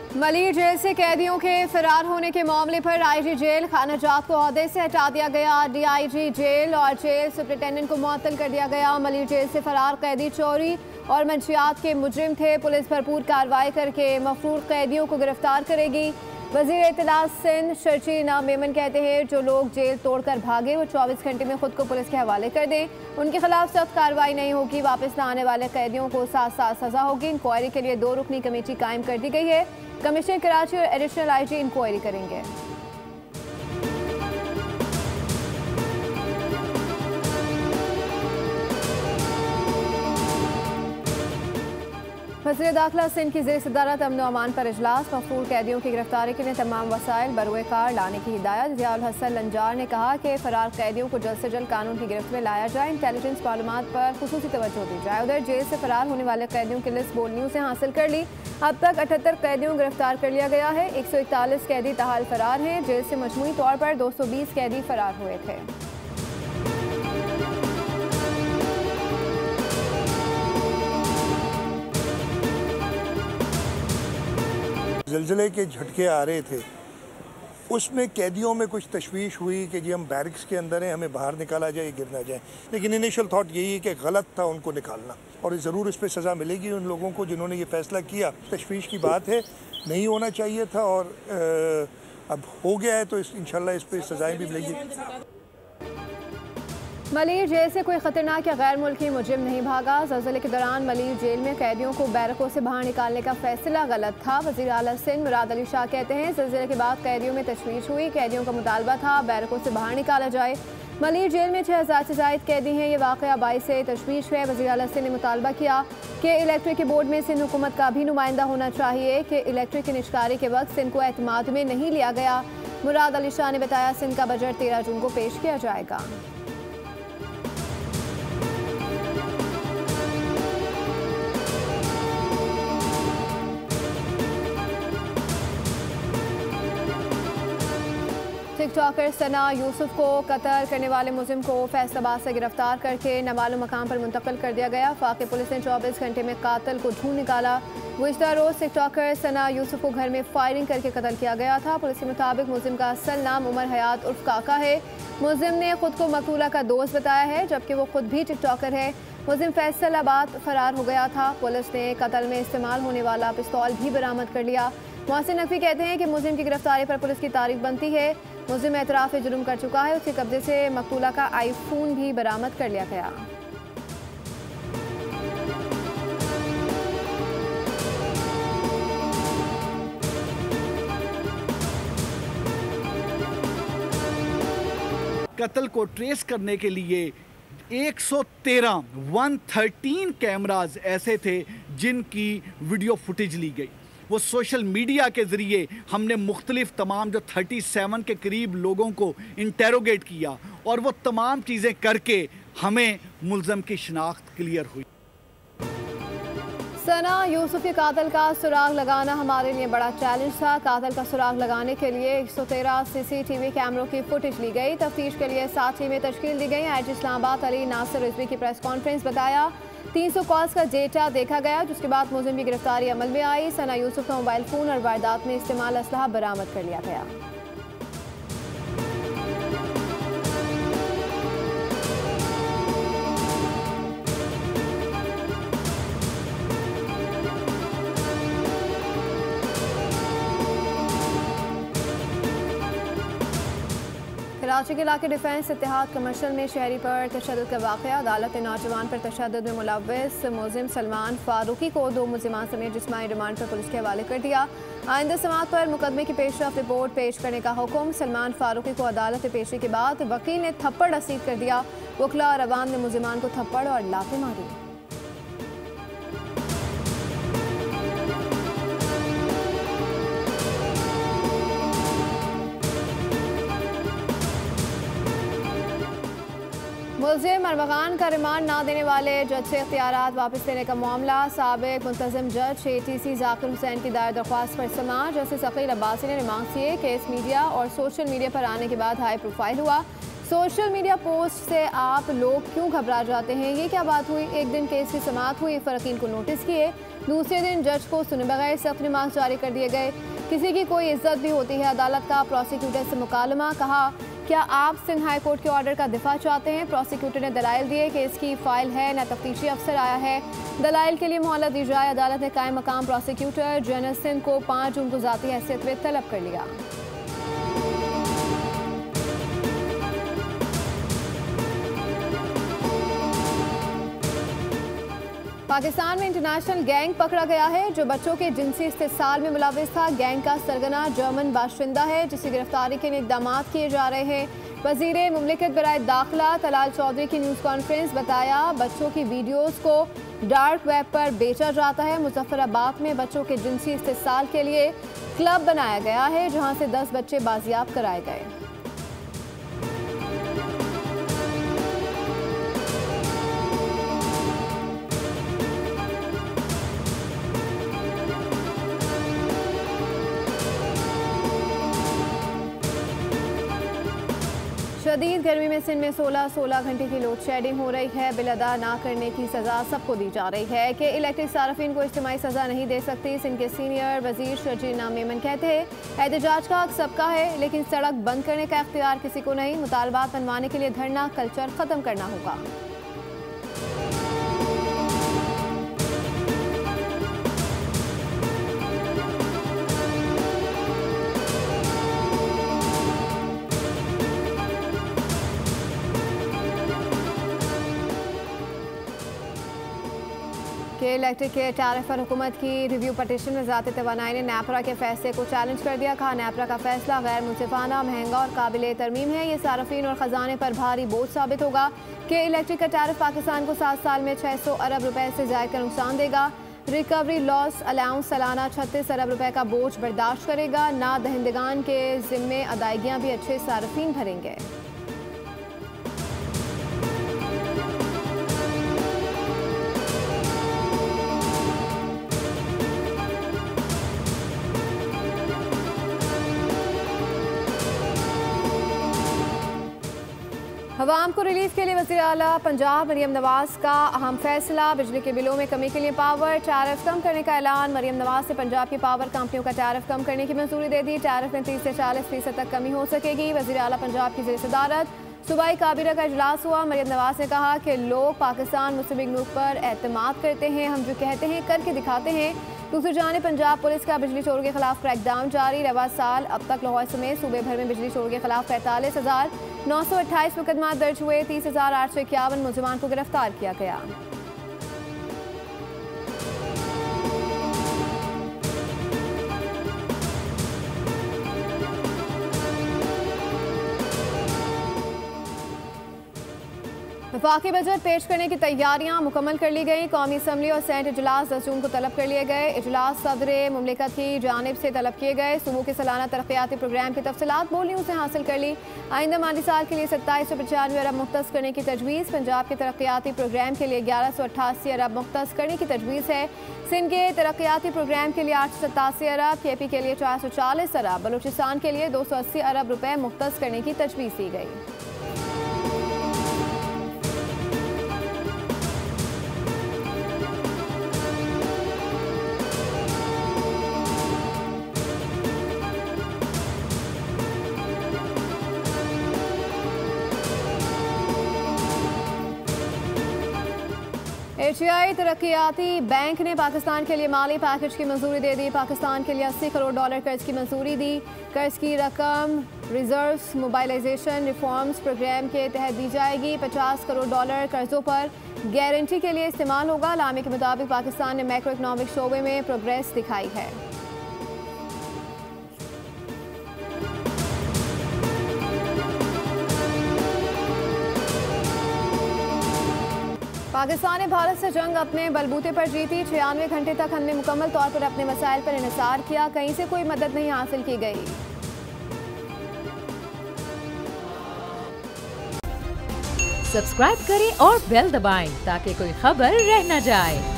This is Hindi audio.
मलिर जेल से कैदियों के फरार होने के मामले पर आईजी जेल खाना जात को ओहदे से हटा दिया गया। डीआईजी जेल और जेल सुपरिटेंडेंट को मुअत्तल कर दिया गया। मलिर जेल से फरार कैदी चोरी और मंशियात के मुजरिम थे। पुलिस भरपूर कार्रवाई करके मफरूर कैदियों को गिरफ्तार करेगी। वजीर इत्तलात सिंध शर्ची इनाम मेमन कहते हैं जो लोग जेल तोड़कर भागे वो 24 घंटे में खुद को पुलिस के हवाले कर दें। उनके खिलाफ सख्त कार्रवाई नहीं होगी। वापस न आने वाले कैदियों को 7 साल सजा होगी। इंक्वायरी के लिए 2 रुकनी कमेटी कायम कर दी गई है। कमिश्नर कराची और एडिशनल आईजी इंक्वायरी करेंगे। वज़ीर दाखिला सिंध की ज़ेर सदारत अमन व अमान पर इजलास। मफरूर कैदियों की गिरफ्तारी के लिए तमाम वसाइल बरुए कार लाने की हिदायत। ज़ियाउल हसन लंजार ने कहा कि फरार कैदियों को जल्द से जल्द कानून की गिरफ्त में लाया जाए। इंटेलिजेंस मालूमात पर खुसूसी तवज्जो दी जाए। उधर जेल से फरार होने वाले कैदियों की लिस्ट बोल न्यूज़ से हासिल कर ली। अब तक 78 कैदियों को गिरफ्तार कर लिया गया है। 141 कैदी ताहाल फरार हैं। जेल से मजमूई तौर पर 220 कैदी फरार हुए थे। ज़िलज़िले के झटके आ रहे थे, उसमें कैदियों में कुछ तशवीश हुई कि जी हम बैरिक्स के अंदर हैं, हमें बाहर निकाला जाए, गिर ना जाए। लेकिन इनिशियल थॉट यही है कि गलत था उनको निकालना, और ज़रूर इस पर सज़ा मिलेगी उन लोगों को जिन्होंने ये फ़ैसला किया। तशवीश की बात है, नहीं होना चाहिए था और अब हो गया है, तो इंशाल्लाह इस पर सज़ाएँ भी मिलेगी। मलिर जेल से कोई खतरनाक या गैर मुल्की मुजरिम नहीं भागा। ज़लज़ले के दौरान मलिर जेल में कैदियों को बैरकों से बाहर निकालने का फैसला गलत था। वज़ीर आला सिंध मुराद अली शाह कहते हैं ज़लज़ले के बाद कैदियों में तशवीश हुई। कैदियों का मुतालबा था बैरकों से बाहर निकाला जाए। मलिर जेल में 6000 से ज़ायद कैदी हैं। ये वाक़या बाइस से तशवीश है। वज़ीर आला सिंध ने मुतालबा किया कि इलेक्ट्रिक बोर्ड में सिंध हुकूमत का भी नुमाइंदा होना चाहिए कि इलेक्ट्रिक की निष्कारी के वक्त सिंध को एतमाद में नहीं लिया गया। मुराद अली शाह ने बताया सिंध का बजट 13 जून को पेश किया जाएगा। टिकटॉकर सना यूसुफ को कत्ल करने वाले मुलजिम को फैसलाबाद से गिरफ्तार करके नामालूम मकाम पर मुंतकिल कर दिया गया। फाके पुलिस ने 24 घंटे में कातिल को ढूंढ निकाला। गुज़िश्ता रोज़ टिकटॉकर सना यूसुफ को घर में फायरिंग करके कत्ल किया गया था। पुलिस के मुताबिक मुलजिम का असल नाम उमर हयात उर्फ काका है। मुलजिम ने खुद को मकतूला का दोस्त बताया है, जबकि वो खुद भी टिकटॉकर है। मुलजिम फैसलाबाद फरार हो गया था। पुलिस ने कत्ल में इस्तेमाल होने वाला पिस्तौल भी बरामद कर लिया। मोहसिन नकवी कहते हैं कि मुलजिम की गिरफ्तारी पर पुलिस की तारीफ बनती है। मुलजिम एतराफ़ जुर्म कर चुका है। उसके कब्जे से मकतूला का आईफोन भी बरामद कर लिया गया। कत्ल को ट्रेस करने के लिए 113 कैमराज ऐसे थे जिनकी वीडियो फुटेज ली गई। वो सोशल मीडिया के ज़रिए हमने मुख्तलिफ तमाम जो 37 के करीब लोगों को इंटेरोगेट किया और वो तमाम चीज़ें करके हमें मुलज़म की शिनाख्त क्लियर हुई। सना यूसुफ के कातिल का सुराग लगाना हमारे लिए बड़ा चैलेंज था। कातिल का सुराग लगाने के लिए 113 CCTV कैमरों की फुटेज ली गई। तफ्तीश के लिए 7 टीमें तश्कील दी गई। आईजी इस्लामाबाद अली नासिर रिजवी की प्रेस कॉन्फ्रेंस बताया 300 कॉल्स का डेटा देखा गया, जिसके बाद मुलजिम की गिरफ्तारी अमल में आई। सना यूसुफ का मोबाइल फ़ोन और वारदात में इस्तेमाल असलहा बरामद कर लिया गया। कराची के इलाके डिफेंस इत्तेहाद कमर्शियल में शहरी पर तशद्दुद का वाक़या। अदालत ने नौजवान पर तशद्दुद में मुलव्वस मुलजिम सलमान फारूकी को 2 मुलजिमान समेत जिस्मानी रिमांड पर पुलिस के हवाले कर दिया। आइंदा समाअत पर मुकदमे की पेशरफ रिपोर्ट पेश करने का हुक्म। सलमान फारूकी को अदालत में पेशी के बाद वकील ने थप्पड़ रसीद कर दिया। वकला और अवाम ने मुलजिमान को थप्पड़ और लातें मारी। मुलजिम अरमगान का रिमांड ना देने वाले जज से इख्तियारात वापस लेने का मामला। साबिक मुंतज़िम जज ATC जाकिर हुसैन की दायर दरख्वास्त पर समाअत। जस्टिस अकील अब्बासी ने रिमार्क्स किए केस मीडिया और सोशल मीडिया पर आने के बाद हाई प्रोफाइल हुआ। सोशल मीडिया पोस्ट से आप लोग क्यों घबरा जाते हैं? ये क्या बात हुई? एक दिन केस की समाअत हुई, फ़रक़ीन को नोटिस किए, दूसरे दिन जज को सुने बगैर सख्त रिमांड जारी कर दिए गए। किसी की कोई इज्जत भी होती है? अदालत का प्रोसिक्यूटर से मुकालमा। कहा, क्या आप सिंध हाई कोर्ट के ऑर्डर का दिफा चाहते हैं? प्रोसिक्यूटर ने दलाइल दिए, केस की फाइल है, न तफ्तीशी अफसर आया है, दलाइल के लिए मोहलत दी जाए। अदालत ने कायम मकाम प्रोसिक्यूटर जनरल सिंध को 5 जून को ज़ाती हैसियत में तलब कर लिया। पाकिस्तान में इंटरनेशनल गैंग पकड़ा गया है जो बच्चों के जिनसी इस्तेसाल में मुलविस था। गैंग का सरगना जर्मन बाशिंदा है जिसकी गिरफ्तारी के लिए इक़दाम किए जा रहे हैं। वज़ीर मुमलिकत बराए दाखिला तलाल चौधरी की न्यूज़ कॉन्फ्रेंस बताया, बच्चों की वीडियोज़ को डार्क वेब पर बेचा जाता है। मुजफ्फराबाद में बच्चों के जिनसी इस्तेसाल के लिए क्लब बनाया गया है जहाँ से 10 बच्चे बाजियाब कराए गए। शदीद गर्मी में सिंध में 16 घंटे की लोड शेडिंग हो रही है। बिल अदा ना करने की सज़ा सबको दी जा रही है कि इलेक्ट्रिक सार्फिन को इज्तिमाई सज़ा नहीं दे सकती। सिंध के सीनियर वजीर शर्जील नाम मेमन कहते हैं, एहतजाज का हक सबका है लेकिन सड़क बंद करने का इख्तियार किसी को नहीं। मुतालबात मनवाने के लिए धरना कल्चर ख़त्म करना होगा। इलेक्ट्रिक के टैरिफ पर हुकूमत की रिव्यू पटिशन में वज़ारत तवानाई ने नेपरा के फैसले को चैलेंज कर दिया। कहा, नेपरा का फैसला गैर मुनसिफाना, महंगा और काबिल तरमीम है। ये सार्फिन और ख़जाने पर भारी बोझ साबित होगा कि इलेक्ट्रिक का टैरिफ पाकिस्तान को 7 साल में 600 अरब रुपए से ज़ायद का नुकसान देगा। रिकवरी लॉस अलाउंस सालाना 36 अरब रुपए का बोझ बर्दाश्त करेगा। ना दहिंदगान के ज़िम्मे अदायगियाँ भी अच्छे सार्फिन भरेंगे। अवाम को रिलीफ के लिए वज़ीर आला पंजाब मरियम नवाज़ का अहम फैसला। बिजली के बिलों में कमी के लिए पावर टैरिफ कम करने का ऐलान। मरियम नवाज़ से पंजाब की पावर कंपनियों का टैरिफ कम करने की मंजूरी दे दी। टैरिफ में 30 से 40% तक कमी हो सकेगी। वज़ीर आला पंजाब की ज़ेर सदारत सूबाई काबीना का इजलास हुआ। मरियम नवाज़ ने कहा कि लोग पाकिस्तान मुस्लिम लीग नून पर एतमाद करते हैं, हम जो कहते हैं करके दिखाते हैं। दूसरी जानिब पंजाब पुलिस का बिजली चोरों के खिलाफ क्रैकडाउन जारी। रवा साल अब तक लाहौर समेत सूबे भर में बिजली चोरों के खिलाफ 45,928 मुकदमा दर्ज हुए। 30,851 मुलजिमान को गिरफ्तार किया गया। वफाकी बजट पेश करने की तैयारियां मुकम्मल कर ली गई। कौमी असम्बली और सेनेट इजलास 10 जून को तलब कर लिए गए। इजलास सदर मुमलिकत की जानिब से तलब किए गए। सूबों के सालाना तरक्याती प्रोग्राम की तफसीलात बोल न्यूज़ ने हासिल कर ली। आइंदा माली साल के लिए 2795 अरब मुख्तस करने की तजवीज़। पंजाब के तरक्याती प्रोग्राम के लिए 1188 अरब मुख्तस करने की तजवीज़ है। सिंध के तरक्याती प्रोग्राम के लिए 887 अरब, KP के लिए 440 अरब, बलूचिस्तान के लिए 280 अरब रुपए मुख्तस करने की तजवीज़ दी गई। एशियाई तरक्याती बैंक ने पाकिस्तान के लिए माली पैकेज की मंजूरी दे दी। पाकिस्तान के लिए $80 करोड़ कर्ज की मंजूरी दी। कर्ज की रकम रिजर्व्स मोबाइलाइजेशन रिफॉर्म्स प्रोग्राम के तहत दी जाएगी। $50 करोड़ कर्जों पर गारंटी के लिए इस्तेमाल होगा। लामे के मुताबिक पाकिस्तान ने मैक्रो इकनॉमिक शोबे में प्रोग्रेस दिखाई है। पाकिस्तान ने भारत से जंग अपने बलबूते पर जीती। 96 घंटे तक हमने मुकम्मल तौर पर अपने मसाइल पर इन्हिसार किया। कहीं से कोई मदद नहीं हासिल की गई। सब्सक्राइब करें और बेल दबाएं ताकि कोई खबर रह न जाए।